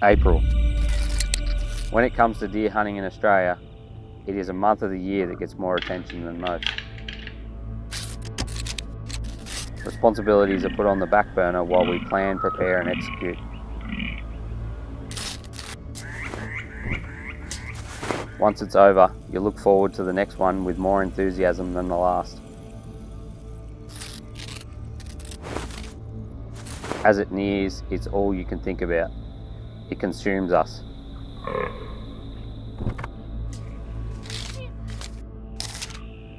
April. When it comes to deer hunting in Australia, it is a month of the year that gets more attention than most. Responsibilities are put on the back burner while we plan, prepare and execute. Once it's over, you look forward to the next one with more enthusiasm than the last. As it nears, it's all you can think about. It consumes us.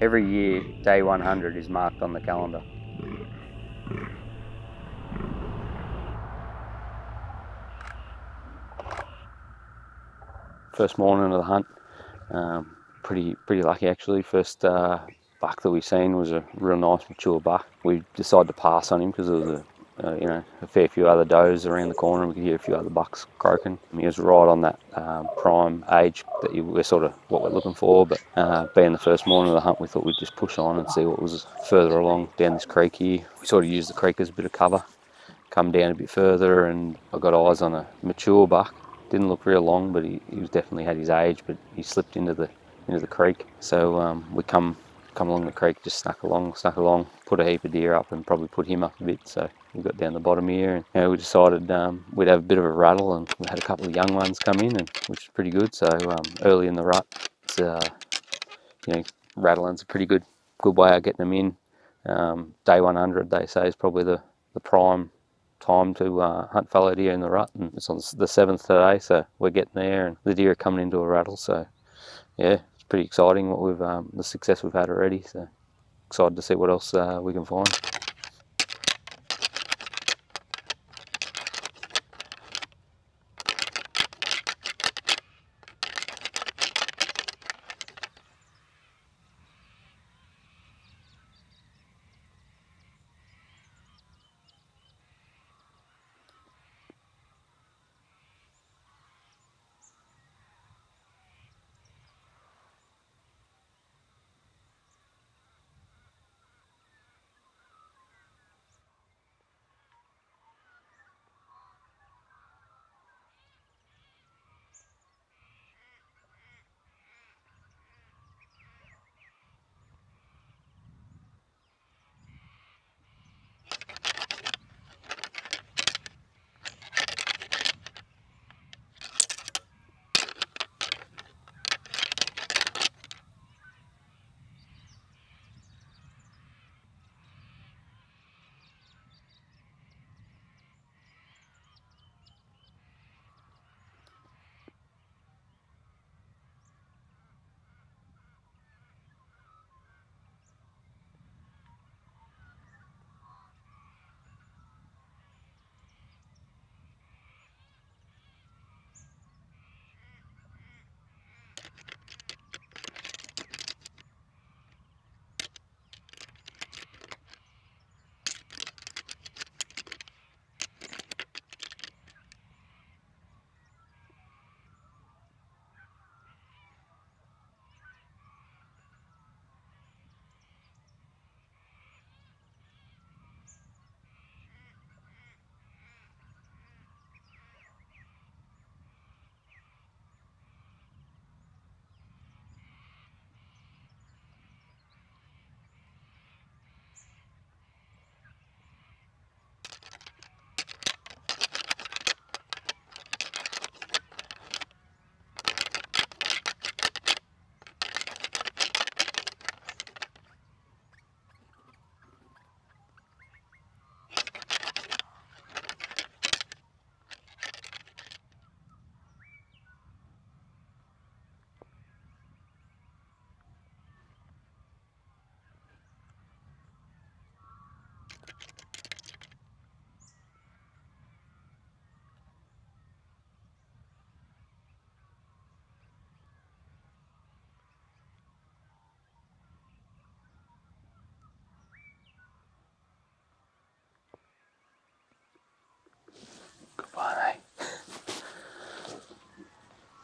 Every year, day 100 is marked on the calendar. First morning of the hunt, pretty lucky actually. First buck that we seen was a real nice mature buck. We decided to pass on him because there was a fair few other does around the corner and we could hear a few other bucks croaking. He was right on that prime age that we're sort of what we're looking for, but being the first morning of the hunt we thought we'd just push on and see what was further along down this creek here. We sort of used the creek as a bit of cover, come down a bit further, and I got eyes on a mature buck. Didn't look real long, but he was definitely had his age, but he slipped into the creek. So we come along the creek, just snuck along, put a heap of deer up and probably put him up a bit. So we got down the bottom here and we decided we'd have a bit of a rattle, and we had a couple of young ones come in, which is pretty good. So early in the rut, rattling's a pretty good way of getting them in. Day 100, they say, is probably the prime time to hunt fallow deer in the rut, and it's on the 7th today, so we're getting there and the deer are coming into a rattle. So yeah, it's pretty exciting what we've the success we've had already, so excited to see what else we can find.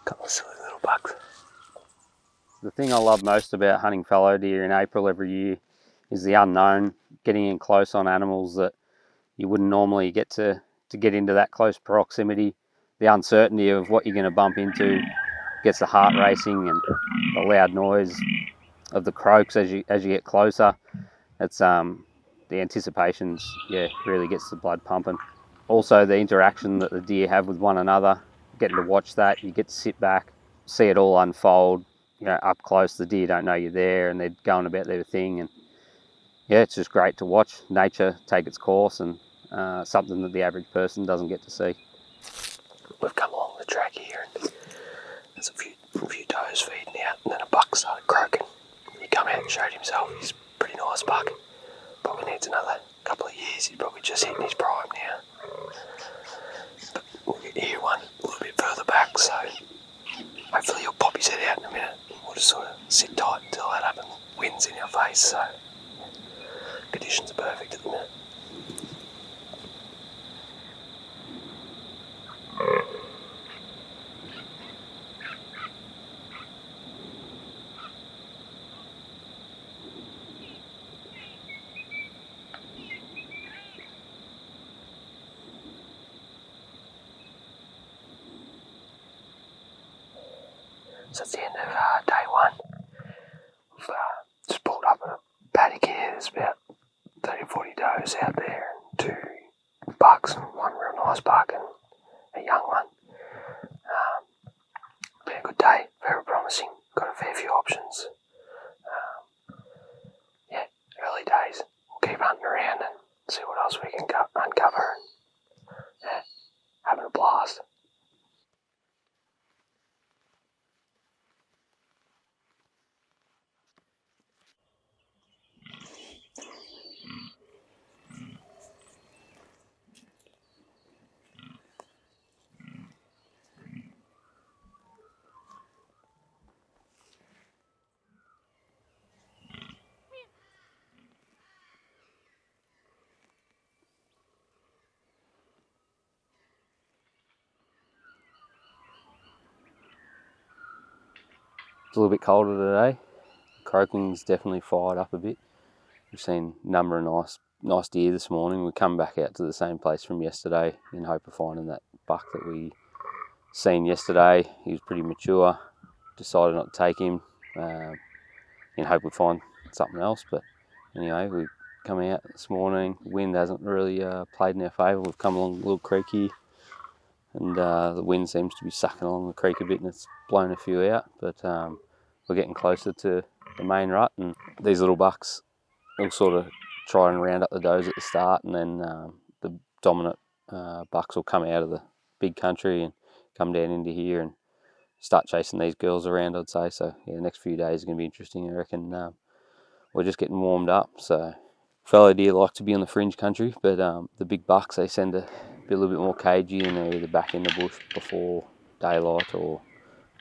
Couple of silly little bucks. The thing I love most about hunting fallow deer in April every year is the unknown, getting in close on animals that you wouldn't normally get to get into that close proximity. the uncertainty of what you're going to bump into gets the heart racing, and the loud noise of the croaks as you get closer. It's the anticipation's really gets the blood pumping. Also the interaction that the deer have with one another, getting to watch that, you get to sit back, see it all unfold, up close. The deer don't know you're there and they're going about their thing, and it's just great to watch nature take its course, and something that the average person doesn't get to see. We've come along the track here and there's a few does feeding out, and then a buck started croaking. He come out and showed himself. He's a pretty nice buck. Probably needs another couple of years. He's probably just hitting his prime now. But we'll hear one a little bit further back, so hopefully he'll pop his head out in a minute. We'll just sort of sit tight until that happens. Wind's in our face, so conditions are perfect at the minute. So it's the end of day one. We've just pulled up a paddock here. There's about 30 or 40 does out there, and 2 bucks, and one real nice buck and a young one. Been a good day, very promising. Got a fair few options. Early days. We'll keep hunting around and see what else we can uncover. And, having a blast. It's a little bit colder today. Croaking's definitely fired up a bit. We've seen a number of nice deer this morning. We come back out to the same place from yesterday in hope of finding that buck that we seen yesterday. He was pretty mature. Decided not to take him in hope we find something else. But anyway, we've come out this morning. The wind hasn't really played in our favour. We've come along a little creek here, and the wind seems to be sucking along the creek a bit, and it's blown a few out. But we're getting closer to the main rut, and these little bucks will sort of try and round up the does at the start, and then the dominant bucks will come out of the big country and come down into here and start chasing these girls around, I'd say. So the next few days are going to be interesting, I reckon. We're just getting warmed up, so fallow deer like to be on the fringe country, but the big bucks, they tend to be a little bit more cagey, and they're either back in the bush before daylight, or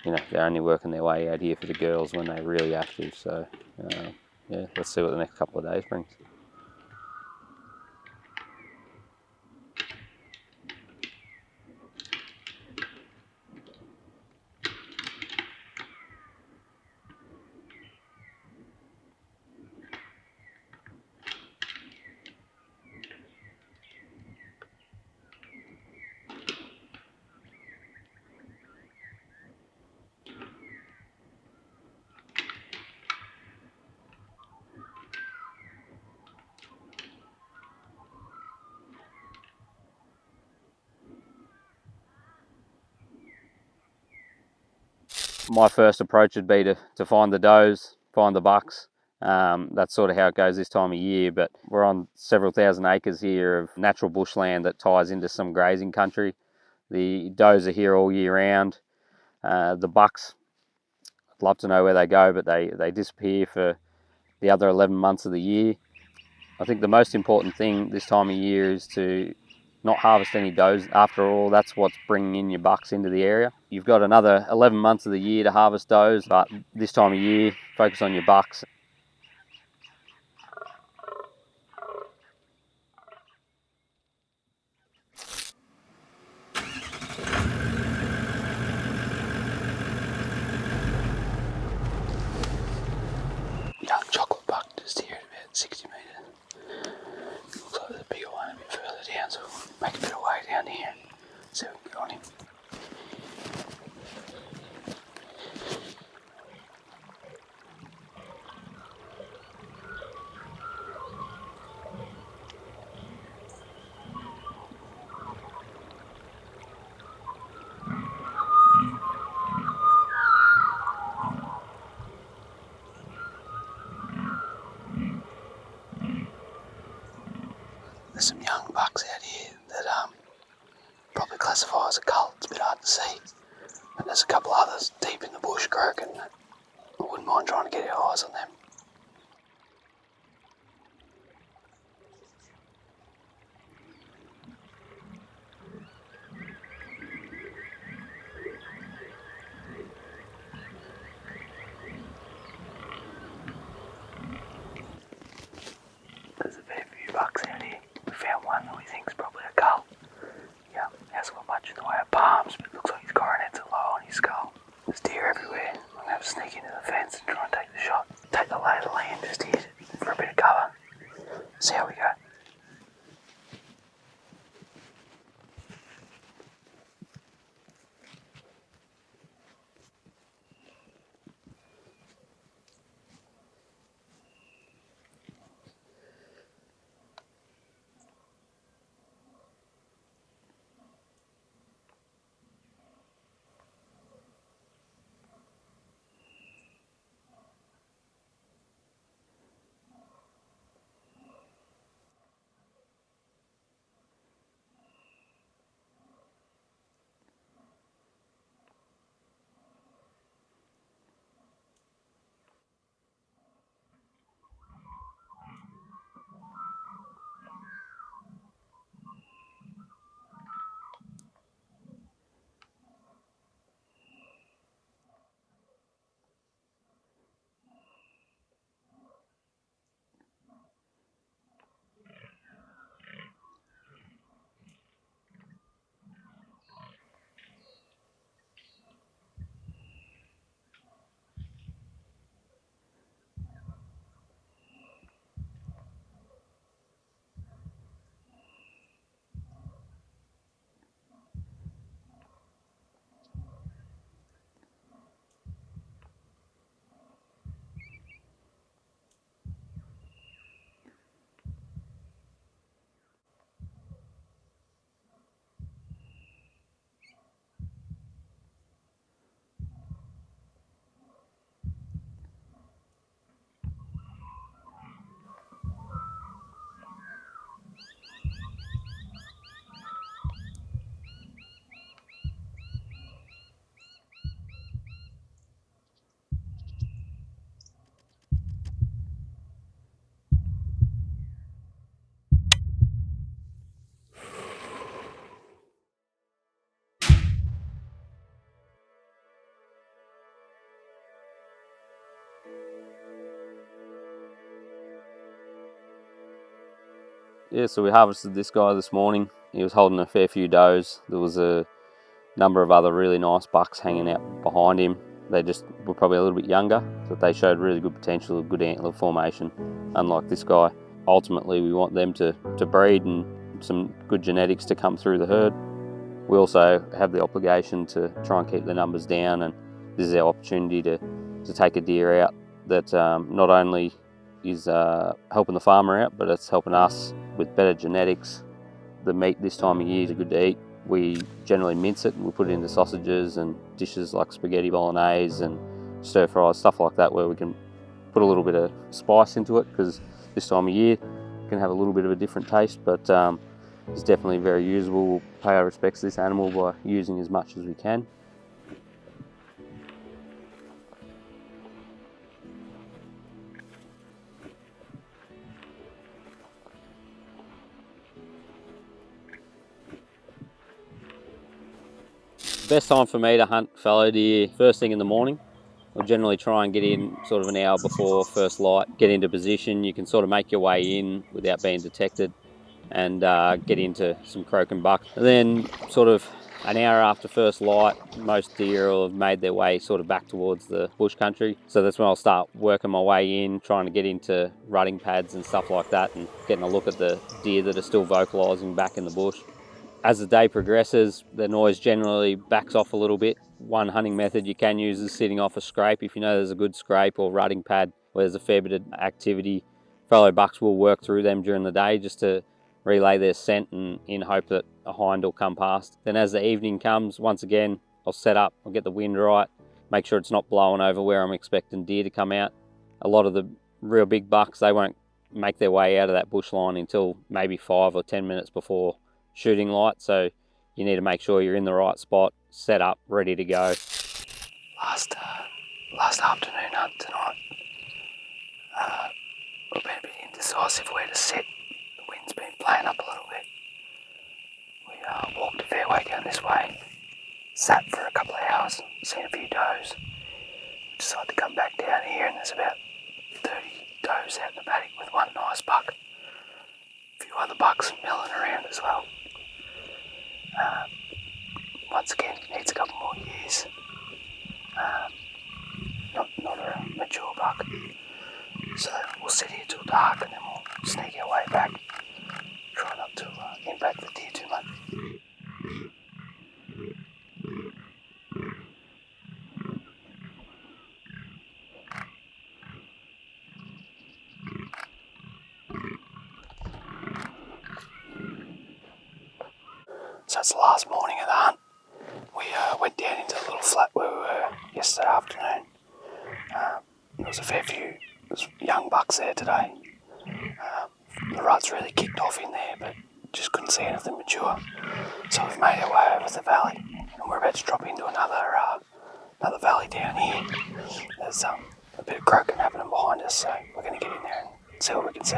they're only working their way out here for the girls when they're really active. So let's see what the next couple of days brings. My first approach would be to find the does, find the bucks. That's sort of how it goes this time of year, but we're on several thousand acres here of natural bushland that ties into some grazing country. The does are here all year round. The bucks, I'd love to know where they go, but they disappear for the other 11 months of the year. I think the most important thing this time of year is to not harvest any does. After all, that's what's bringing in your bucks into the area. You've got another 11 months of the year to harvest does, but this time of year, focus on your bucks. Young chocolate buck just here at about 60 metres. Looks like there's a bigger one a bit further down, so we'll make a bit of way down here. See if we can get on him. classify as a cull. It's a bit hard to see. And there's a couple others deep in the bush croaking. I wouldn't mind trying to get our eyes on them. There's a fair few bucks out here. We found one that we think's probably a cull. Yeah, he hasn't got much in the way of palms, but it looks like his coronets are low on his skull. There's deer everywhere. I'm going to have to sneak into the fence and try and take the shot. Take the lay of the land just here for a bit of cover. See how we go. Yeah, so we harvested this guy this morning. He was holding a fair few does. There was a number of other really nice bucks hanging out behind him. They just were probably a little bit younger, but they showed really good potential, good antler formation, unlike this guy. Ultimately, we want them to breed and some good genetics to come through the herd. We also have the obligation to try and keep the numbers down, and this is our opportunity to take a deer out that not only is helping the farmer out, but it's helping us with better genetics. The meat this time of year is good to eat. We generally mince it and we put it into sausages and dishes like spaghetti bolognese and stir fries, stuff like that, where we can put a little bit of spice into it, because this time of year it can have a little bit of a different taste, but it's definitely very usable. We'll pay our respects to this animal by using as much as we can. Best time for me to hunt fallow deer first thing in the morning. I'll generally try and get in sort of an hour before first light, get into position. You can sort of make your way in without being detected and get into some croaking bucks. And then sort of an hour after first light, most deer will have made their way sort of back towards the bush country. So that's when I'll start working my way in, trying to get into rutting pads and stuff like that, and getting a look at the deer that are still vocalising back in the bush. As the day progresses, the noise generally backs off a little bit. One hunting method you can use is sitting off a scrape. If you know there's a good scrape or rutting pad where there's a fair bit of activity, fallow bucks will work through them during the day just to relay their scent and in hope that a hind will come past. Then as the evening comes, once again, I'll set up, I'll get the wind right, make sure it's not blowing over where I'm expecting deer to come out. A lot of the real big bucks, they won't make their way out of that bush line until maybe 5 or 10 minutes before shooting light, so you need to make sure you're in the right spot, set up, ready to go. Last afternoon hunt tonight. We've been a bit indecisive where to sit. The wind's been playing up a little bit. We walked a fair way down this way, sat for a couple of hours, seen a few does. We decided to come back down here, and there's about 30 does out in the paddock with one nice buck. A few other bucks milling around as well. Once again, needs a couple more years. Not a mature buck. So we'll sit here till dark and then we'll sneak our way back. Try not to impact the deer too much. So it's the last morning of the hunt. We went down into the little flat where we were yesterday afternoon. There was a fair few young bucks there today. The rut's really kicked off in there, but just couldn't see anything mature. So we've made our way over the valley, and we're about to drop into another valley down here. There's a bit of croaking happening behind us, so we're going to get in there and see what we can see.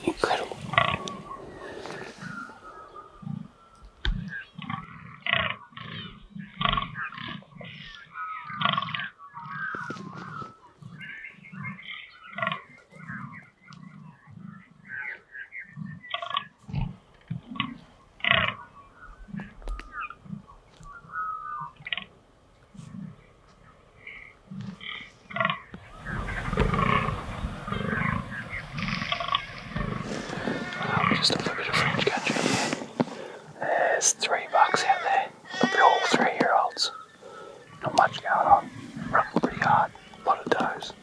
Incredible. Just off a bit of French country here. There's 3 bucks out there. They'll be all 3-year-olds. Not much going on. Running pretty hard. A lot of does.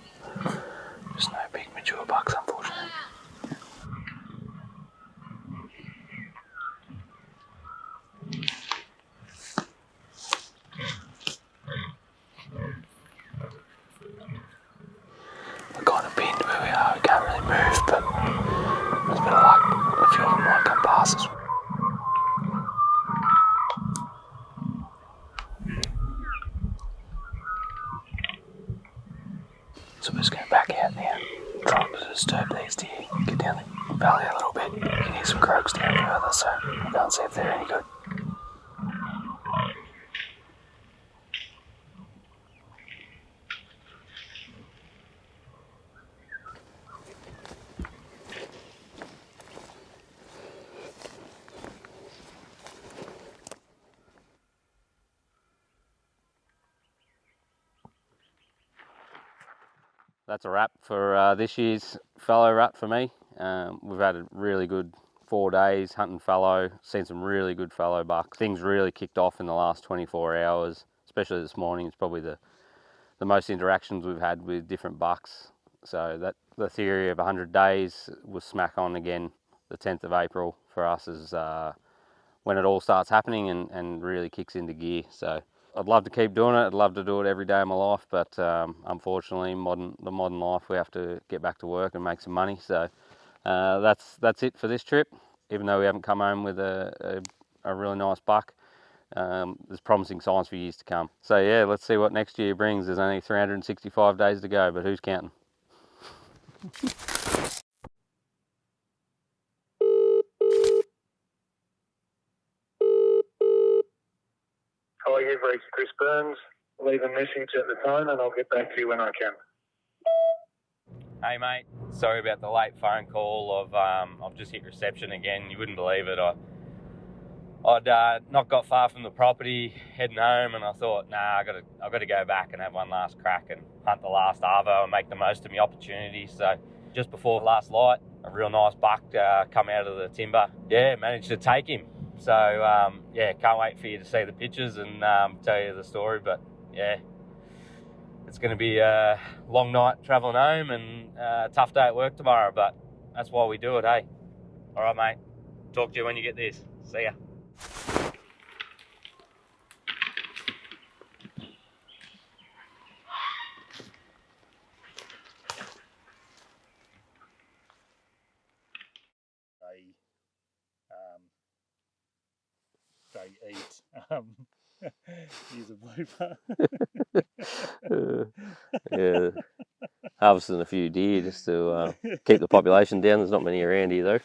Just no big mature bucks, unfortunately. We're kind of pinned where we are. We can't really move, but there's a bit of luck. A few of them might come past us. So we're just going back out now, try not to disturb these deer, get down the valley a little bit. You can hear some croaks down further, so we'll go and see if they're any good. That's a wrap for this year's fallow rut for me. We've had a really good 4 days hunting fallow, seen some really good fallow bucks. Things really kicked off in the last 24 hours, especially this morning. It's probably the most interactions we've had with different bucks. So that the theory of 100 days was smack on again. The 10th of April for us is when it all starts happening and really kicks into gear. So I'd love to keep doing it. I'd love to do it every day of my life, but unfortunately, the modern life, we have to get back to work and make some money. So that's it for this trip. Even though we haven't come home with a really nice buck, there's promising signs for years to come. So yeah, let's see what next year brings. There's only 365 days to go, but who's counting? Hi, you've reached Chris Burns. Leave a message at the tone and I'll get back to you when I can. Hey mate, sorry about the late phone call. I've just hit reception again. You wouldn't believe it. I'd not got far from the property, heading home, and I thought, nah, I've got to go back and have one last crack and hunt the last arvo and make the most of my opportunity. So just before last light, a real nice buck come out of the timber. Yeah, managed to take him. So yeah, can't wait for you to see the pictures and tell you the story. But yeah, it's going to be a long night travelling home and a tough day at work tomorrow, but that's why we do it, hey? All right, mate. Talk to you when you get this. See ya. They eat. Use a blooper. Yeah, harvesting a few deer just to keep the population down. There's not many around here though.